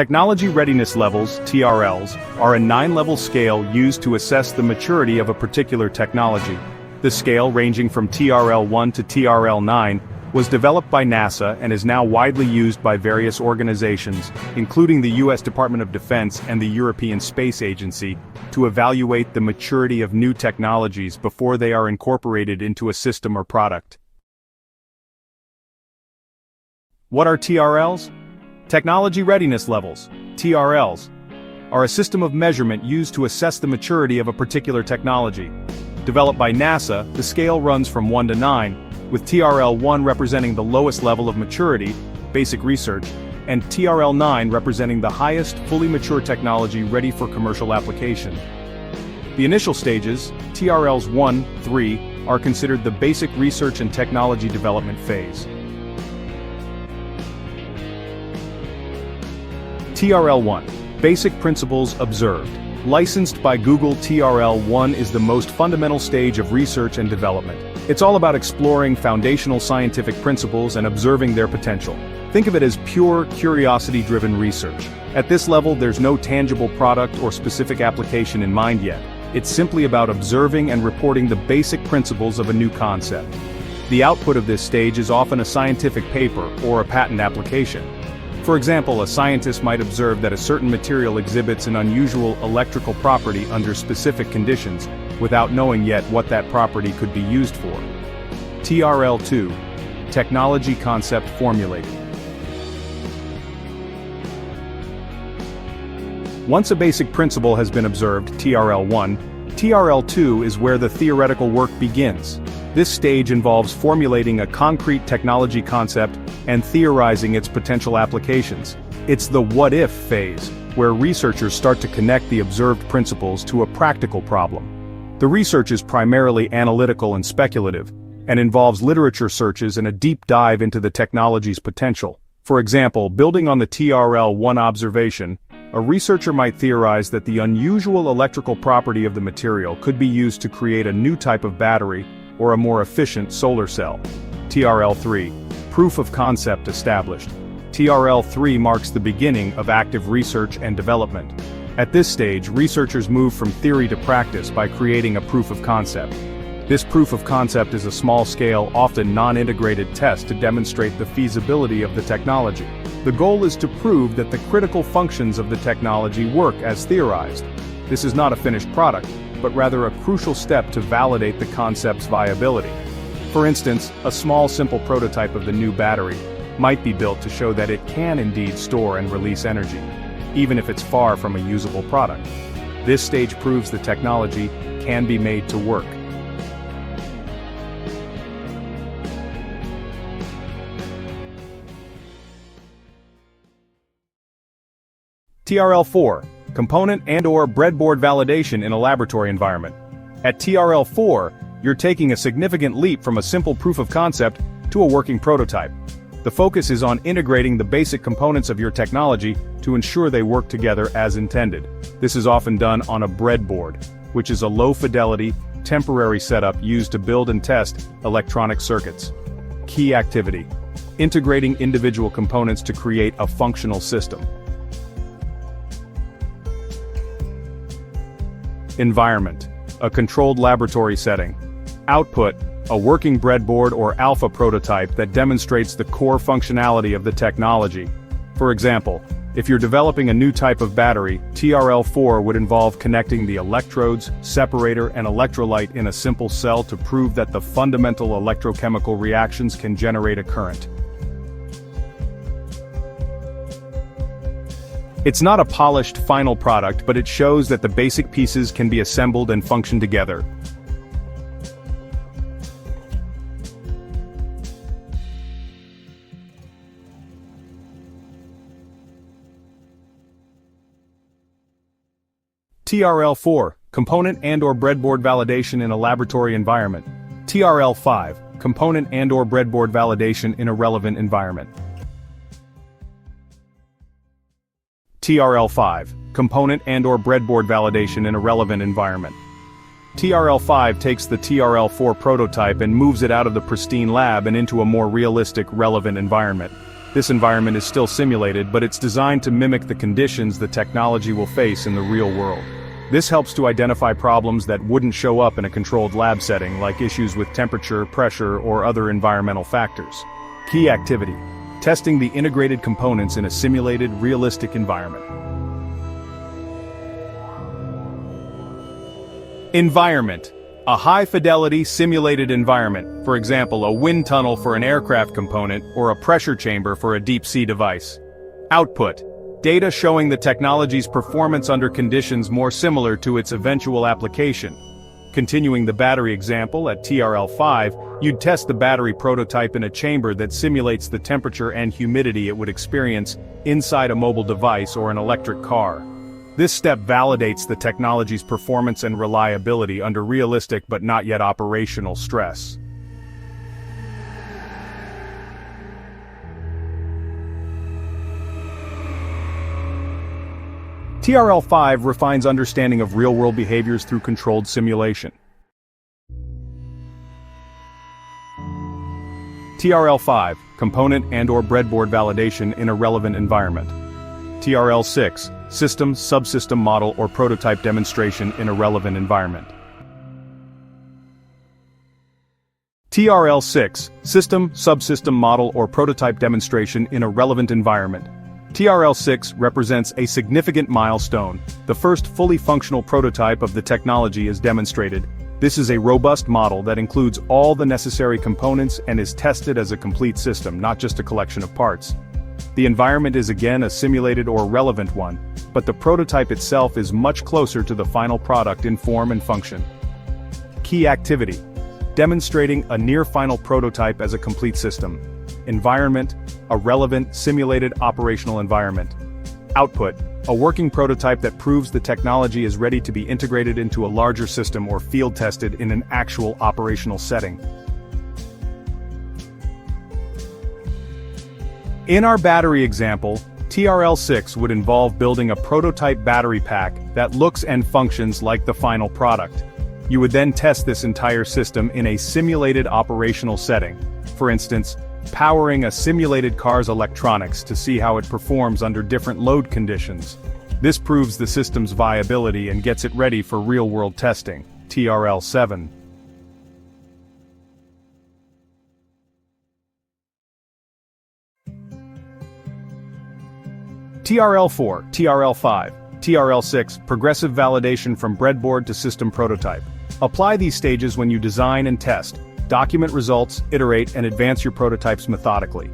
Technology Readiness Levels, TRLs, are a 9-level scale used to assess the maturity of a particular technology. The scale, ranging from TRL 1 to TRL 9, was developed by NASA and is now widely used by various organizations, including the U.S. Department of Defense and the European Space Agency, to evaluate the maturity of new technologies before they are incorporated into a system or product. What are TRLs? Technology Readiness Levels, TRLs, are a system of measurement used to assess the maturity of a particular technology. Developed by NASA, the scale runs from 1 to 9, with TRL 1 representing the lowest level of maturity, basic research, and TRL 9 representing the highest, fully mature technology ready for commercial application. The initial stages, TRLs 1, 3, are considered the basic research and technology development phase. TRL 1. Basic Principles Observed. Licensed by Google, TRL 1 is the most fundamental stage of research and development. It's all about exploring foundational scientific principles and observing their potential. Think of it as pure, curiosity-driven research. At this level, there's no tangible product or specific application in mind yet. It's simply about observing and reporting the basic principles of a new concept. The output of this stage is often a scientific paper or a patent application. For example, a scientist might observe that a certain material exhibits an unusual electrical property under specific conditions, without knowing yet what that property could be used for. TRL 2. Technology Concept Formulating. Once a basic principle has been observed, TRL 1, TRL 2 is where the theoretical work begins. This stage involves formulating a concrete technology concept and theorizing its potential applications. It's the what-if phase, where researchers start to connect the observed principles to a practical problem. The research is primarily analytical and speculative, and involves literature searches and a deep dive into the technology's potential. For example, building on the TRL 1 observation, a researcher might theorize that the unusual electrical property of the material could be used to create a new type of battery or a more efficient solar cell. TRL 3. Proof of concept established. TRL 3 marks the beginning of active research and development. At this stage, researchers move from theory to practice by creating a proof of concept. This proof of concept is a small-scale, often non-integrated test to demonstrate the feasibility of the technology. The goal is to prove that the critical functions of the technology work as theorized. This is not a finished product, but rather a crucial step to validate the concept's viability. For instance, a small, simple prototype of the new battery might be built to show that it can indeed store and release energy, even if it's far from a usable product. This stage proves the technology can be made to work. TRL 4. Component and/or breadboard validation in a laboratory environment. At TRL 4, you're taking a significant leap from a simple proof of concept to a working prototype. The focus is on integrating the basic components of your technology to ensure they work together as intended. This is often done on a breadboard, which is a low-fidelity, temporary setup used to build and test electronic circuits. Key activity: integrating individual components to create a functional system. Environment: a controlled laboratory setting. Output: a working breadboard or alpha prototype that demonstrates the core functionality of the technology. For example, if you're developing a new type of battery, TRL 4 would involve connecting the electrodes, separator, and electrolyte in a simple cell to prove that the fundamental electrochemical reactions can generate a current. It's not a polished final product, but it shows that the basic pieces can be assembled and function together. TRL 4. Component and/or breadboard validation in a laboratory environment. TRL 5. Component and/or breadboard validation in a relevant environment. TRL 5. Component and/or breadboard validation in a relevant environment. TRL 5 takes the TRL 4 prototype and moves it out of the pristine lab and into a more realistic, relevant environment. This environment is still simulated, but it's designed to mimic the conditions the technology will face in the real world. This helps to identify problems that wouldn't show up in a controlled lab setting, like issues with temperature, pressure, or other environmental factors. Key activity: testing the integrated components in a simulated, realistic environment. Environment: a high-fidelity simulated environment, for example a wind tunnel for an aircraft component or a pressure chamber for a deep-sea device. Output: data showing the technology's performance under conditions more similar to its eventual application. Continuing the battery example, at TRL 5, you'd test the battery prototype in a chamber that simulates the temperature and humidity it would experience inside a mobile device or an electric car. This step validates the technology's performance and reliability under realistic but not yet operational stress. TRL 5 refines understanding of real-world behaviors through controlled simulation. TRL 5, component and/or breadboard validation in a relevant environment. TRL 6, system, subsystem model or prototype demonstration in a relevant environment. TRL 6, system, subsystem model or prototype demonstration in a relevant environment. TRL 6 represents a significant milestone. The first fully functional prototype of the technology is demonstrated. This is a robust model that includes all the necessary components and is tested as a complete system, not just a collection of parts. The environment is again a simulated or relevant one, but the prototype itself is much closer to the final product in form and function. Key activity: demonstrating a near-final prototype as a complete system. Environment: a relevant, simulated operational environment. Output: a working prototype that proves the technology is ready to be integrated into a larger system or field-tested in an actual operational setting. In our battery example, TRL 6 would involve building a prototype battery pack that looks and functions like the final product. You would then test this entire system in a simulated operational setting. For instance, powering a simulated car's electronics to see how it performs under different load conditions. This proves the system's viability and gets it ready for real-world testing. TRL 7. TRL 4, TRL 5, TRL 6, progressive validation from breadboard to system prototype. Apply these stages when you design and test. Document results, iterate, and advance your prototypes methodically.